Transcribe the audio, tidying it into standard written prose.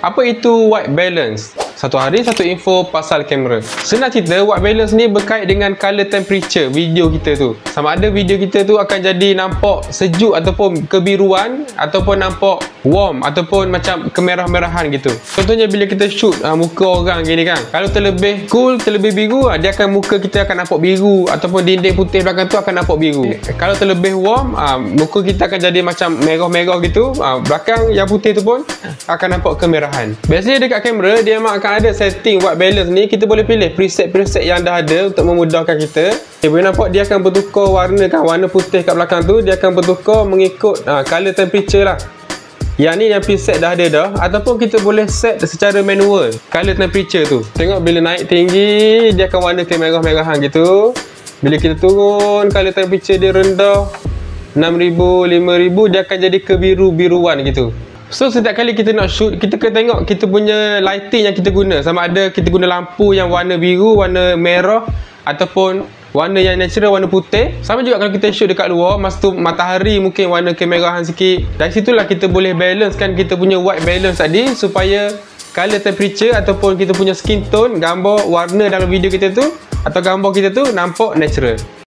Apa itu white balance? Satu hari satu info pasal kamera. Senang cerita, white balance ni berkait dengan color temperature video kita tu. Sama ada video kita tu akan jadi nampak sejuk ataupun kebiruan, ataupun nampak warm ataupun macam kemerah-merahan gitu. Contohnya bila kita shoot muka orang gini kan, kalau terlebih cool, terlebih biru, dia akan muka kita akan nampak biru, ataupun dinding putih belakang tu akan nampak biru. Kalau terlebih warm, muka kita akan jadi macam merah-merah gitu, belakang yang putih tu pun akan nampak kemerahan. Biasanya dekat kamera dia memang akan ada setting white balance ni. Kita boleh pilih preset yang dah ada untuk memudahkan kita. Boleh nampak dia akan bertukar warna kan, warna putih kat belakang tu dia akan bertukar mengikut color temperature lah. Yang ni yang preset dah ada dah, ataupun kita boleh set secara manual color temperature tu. Tengok bila naik tinggi dia akan warna kemerah-merahan gitu. Bila kita turun color temperature dia rendah 6000, 5000, dia akan jadi kebiru-biruan gitu. So setiap kali kita nak shoot, kita kena tengok kita punya lighting yang kita guna. Sama ada kita guna lampu yang warna biru, warna merah, ataupun warna yang natural, warna putih. Sama juga kalau kita shoot dekat luar, masa tu matahari mungkin warna kemerahan sikit. Dari situlah kita boleh balance kan kita punya white balance tadi, supaya color temperature ataupun kita punya skin tone, gambar warna dalam video kita tu atau gambar kita tu nampak natural.